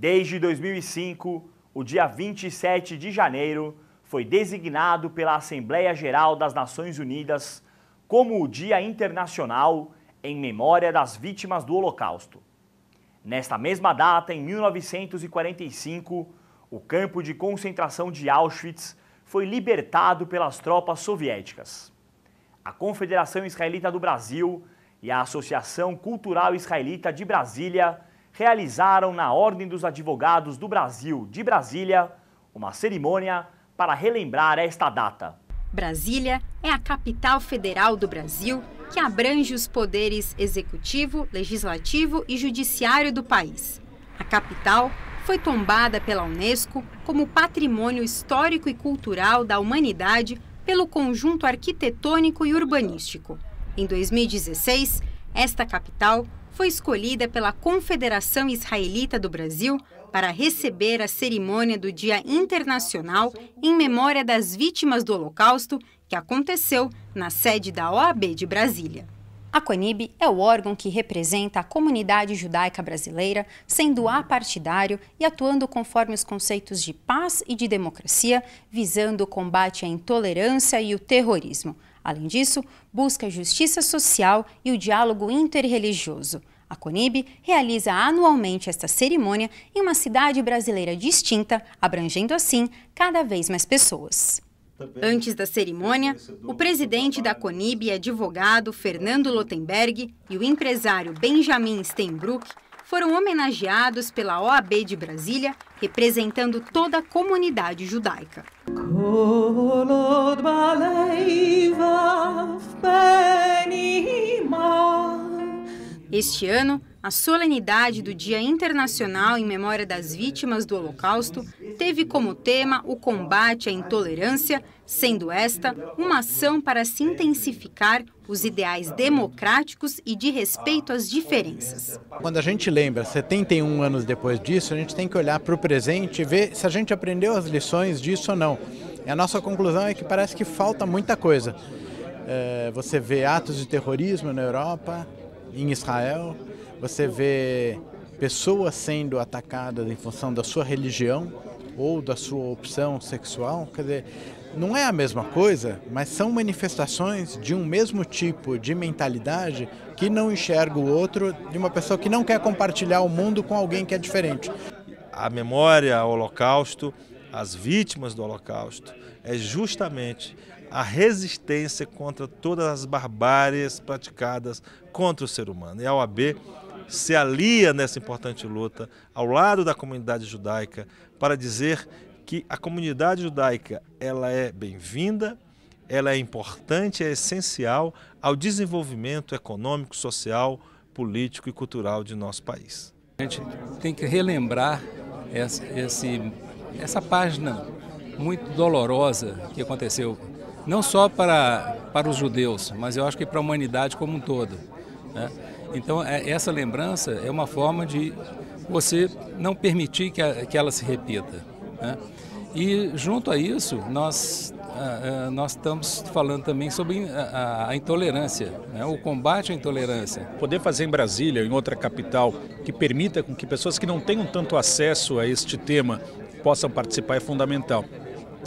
Desde 2005, o dia 27 de janeiro foi designado pela Assembleia Geral das Nações Unidas como o Dia Internacional em memória das vítimas do Holocausto. Nesta mesma data, em 1945, o campo de concentração de Auschwitz foi libertado pelas tropas soviéticas. A Confederação Israelita do Brasil e a Associação Cultural Israelita de Brasília realizaram na Ordem dos Advogados do Brasil de Brasília uma cerimônia para relembrar esta data. Brasília é a capital federal do Brasil, que abrange os poderes executivo, legislativo e judiciário do país. A capital foi tombada pela Unesco como Patrimônio Histórico e Cultural da Humanidade pelo conjunto arquitetônico e urbanístico. Em 2016, esta capital foi escolhida pela Confederação Israelita do Brasil para receber a cerimônia do Dia Internacional em memória das vítimas do Holocausto, que aconteceu na sede da OAB de Brasília. A CONIB é o órgão que representa a comunidade judaica brasileira, sendo apartidário e atuando conforme os conceitos de paz e de democracia, visando o combate à intolerância e o terrorismo. Além disso, busca a justiça social e o diálogo interreligioso. A CONIB realiza anualmente esta cerimônia em uma cidade brasileira distinta, abrangendo assim cada vez mais pessoas. Antes da cerimônia, o presidente da CONIB e advogado Fernando Lotenberg e o empresário Benjamin Steinbrück foram homenageados pela OAB de Brasília, representando toda a comunidade judaica. Este ano, a solenidade do Dia Internacional em Memória das Vítimas do Holocausto teve como tema o combate à intolerância, sendo esta uma ação para se intensificar os ideais democráticos e de respeito às diferenças. Quando a gente lembra, 71 anos depois disso, a gente tem que olhar para o presente e ver se a gente aprendeu as lições disso ou não. E a nossa conclusão é que parece que falta muita coisa. Você vê atos de terrorismo na Europa, em Israel, você vê pessoas sendo atacadas em função da sua religião ou da sua opção sexual. Quer dizer, não é a mesma coisa, mas são manifestações de um mesmo tipo de mentalidade que não enxerga o outro, de uma pessoa que não quer compartilhar o mundo com alguém que é diferente. A memória ao Holocausto, as vítimas do Holocausto, é justamente a resistência contra todas as barbáries praticadas contra o ser humano. E a OAB se alia nessa importante luta ao lado da comunidade judaica para dizer que a comunidade judaica ela é bem-vinda, ela é importante, é essencial ao desenvolvimento econômico, social, político e cultural de nosso país. A gente tem que relembrar essa página muito dolorosa que aconteceu, não só para os judeus, mas eu acho que para a humanidade como um todo, né? Então, essa lembrança é uma forma de você não permitir que ela se repita, né? E, junto a isso, nós estamos falando também sobre a intolerância, né? O combate à intolerância. Poder fazer em Brasília, em outra capital, que permita com que pessoas que não tenham tanto acesso a este tema possam participar é fundamental.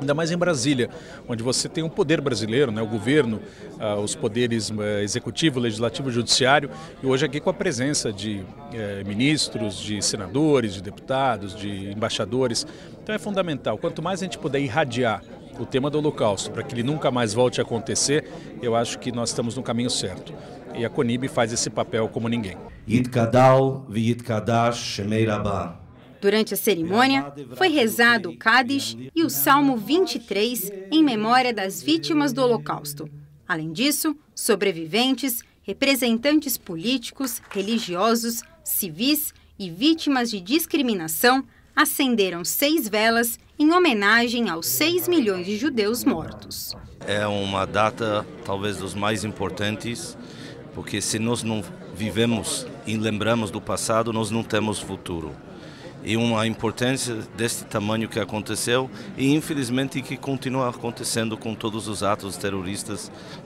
Ainda mais em Brasília, onde você tem um poder brasileiro, né, o governo, os poderes executivo, legislativo e judiciário, e hoje aqui com a presença de ministros, de senadores, de deputados, de embaixadores. Então é fundamental, quanto mais a gente puder irradiar o tema do Holocausto para que ele nunca mais volte a acontecer, eu acho que nós estamos no caminho certo. E a CONIB faz esse papel como ninguém. Yitkadal v'yitkadash shemei Rabbah. Durante a cerimônia, foi rezado o Cádiz e o Salmo 23 em memória das vítimas do Holocausto. Além disso, sobreviventes, representantes políticos, religiosos, civis e vítimas de discriminação acenderam 6 velas em homenagem aos 6 milhões de judeus mortos. É uma data talvez dos mais importantes, porque se nós não vivemos e lembramos do passado, nós não temos futuro. e uma importância deste tamanho que aconteceu e infelizmente que continua acontecendo com todos os atos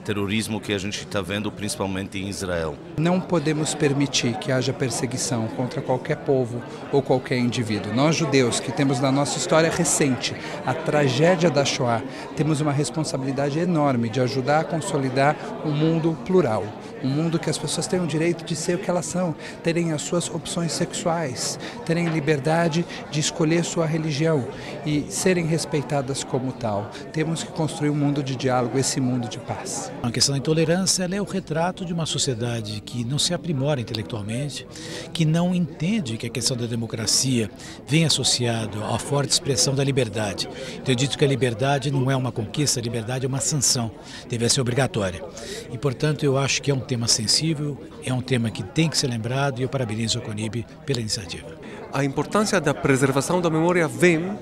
terrorismo que a gente está vendo principalmente em Israel. Não podemos permitir que haja perseguição contra qualquer povo ou qualquer indivíduo. Nós judeus que temos na nossa história recente a tragédia da Shoah, temos uma responsabilidade enorme de ajudar a consolidar um mundo plural. Um mundo que as pessoas tenham o direito de ser o que elas são, terem as suas opções sexuais, terem liberdade de escolher sua religião e serem respeitadas como tal. Temos que construir um mundo de diálogo, esse mundo de paz. A questão da intolerância ela é o retrato de uma sociedade que não se aprimora intelectualmente, que não entende que a questão da democracia vem associado à forte expressão da liberdade. Então eu digo que a liberdade não é uma conquista, a liberdade é uma sanção, deve ser obrigatória. E portanto eu acho que é um tema sensível, é um tema que tem que ser lembrado e eu parabenizo a CONIB pela iniciativa. A importância da preservação da memória vem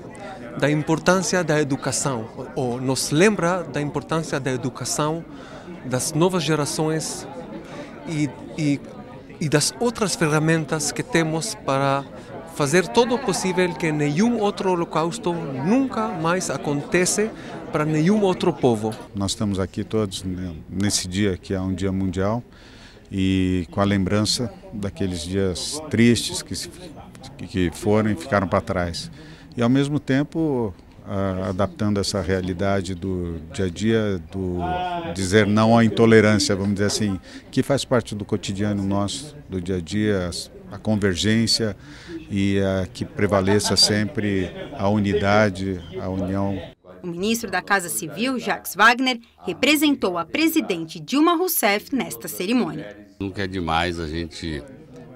da importância da educação, ou nos lembra da importância da educação das novas gerações e das outras ferramentas que temos para fazer todo o possível que nenhum outro holocausto nunca mais aconteça para nenhum outro povo. Nós estamos aqui todos nesse dia que é um dia mundial e com a lembrança daqueles dias tristes que foram e ficaram para trás. E ao mesmo tempo adaptando essa realidade do dia a dia, do dizer não à intolerância, vamos dizer assim, que faz parte do cotidiano nosso, do dia a dia, a convergência e que prevaleça sempre a unidade, a união. O ministro da Casa Civil, Jacques Wagner, representou a presidente Dilma Rousseff nesta cerimônia. Nunca é demais a gente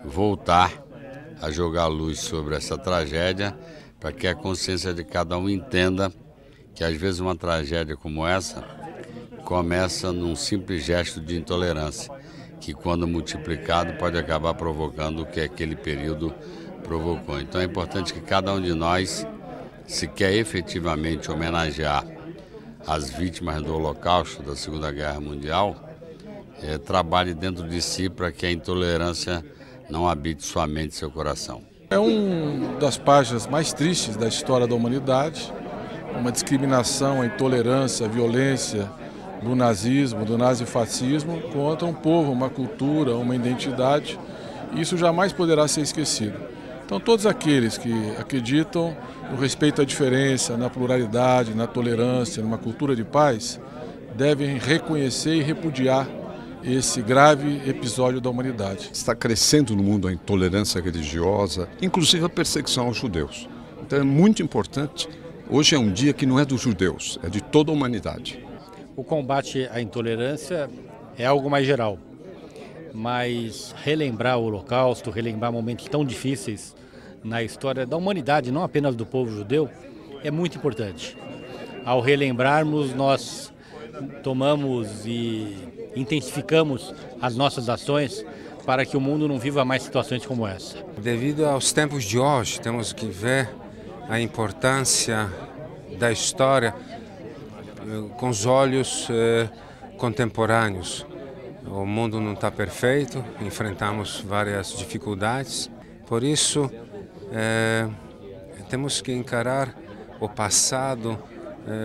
voltar a jogar luz sobre essa tragédia para que a consciência de cada um entenda que às vezes uma tragédia como essa começa num simples gesto de intolerância, que quando multiplicado pode acabar provocando o que aquele período provocou. Então é importante que cada um de nós, se quer efetivamente homenagear as vítimas do Holocausto, da Segunda Guerra Mundial, trabalhe dentro de si para que a intolerância não habite sua mente e seu coração. É uma das páginas mais tristes da história da humanidade, uma discriminação, a intolerância, a violência do nazismo, do nazifascismo contra um povo, uma cultura, uma identidade, e isso jamais poderá ser esquecido. Então todos aqueles que acreditam no respeito à diferença, na pluralidade, na tolerância, numa cultura de paz, devem reconhecer e repudiar esse grave episódio da humanidade. Está crescendo no mundo a intolerância religiosa, inclusive a perseguição aos judeus. Então é muito importante, hoje é um dia que não é dos judeus, é de toda a humanidade. O combate à intolerância é algo mais geral, mas relembrar o Holocausto, relembrar momentos tão difíceis na história da humanidade, não apenas do povo judeu, é muito importante. Ao relembrarmos, nós tomamos e intensificamos as nossas ações para que o mundo não viva mais situações como essa. Devido aos tempos de hoje, temos que ver a importância da história com os olhos contemporâneos. O mundo não está perfeito, enfrentamos várias dificuldades, por isso temos que encarar o passado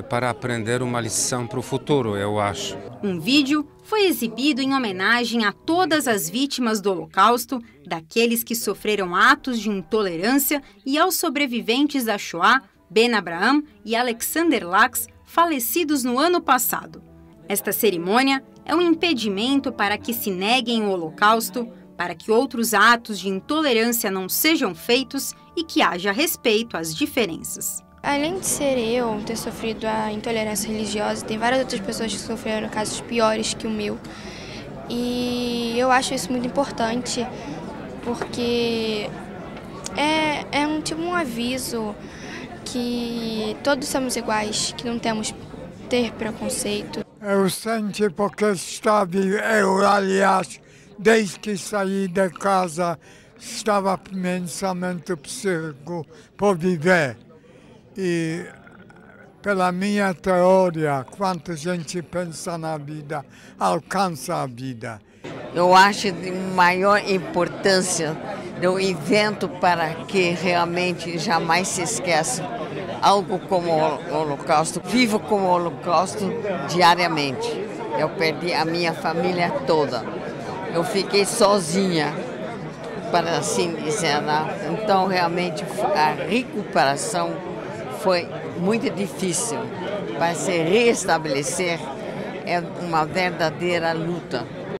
para aprender uma lição para o futuro, eu acho. Um vídeo foi exibido em homenagem a todas as vítimas do Holocausto, daqueles que sofreram atos de intolerância e aos sobreviventes da Shoah, Ben Abraham e Alexander Lax, falecidos no ano passado. Esta cerimônia é um impedimento para que se neguem o Holocausto, para que outros atos de intolerância não sejam feitos e que haja respeito às diferenças. Além de ser eu ter sofrido a intolerância religiosa, tem várias outras pessoas que sofreram casos piores que o meu. E eu acho isso muito importante, porque é um aviso que todos somos iguais, que não temos que ter preconceito. Eu senti porque aliás, desde que saí da casa, estava pensamento psíquico por viver. E pela minha teoria, quanta gente pensa na vida, alcança a vida. Eu acho de maior importância do evento para que realmente jamais se esqueça algo como o Holocausto. Vivo com o Holocausto diariamente. Eu perdi a minha família toda. Eu fiquei sozinha, para assim dizer, né? Então realmente a recuperação foi muito difícil. Para se reestabelecer é uma verdadeira luta.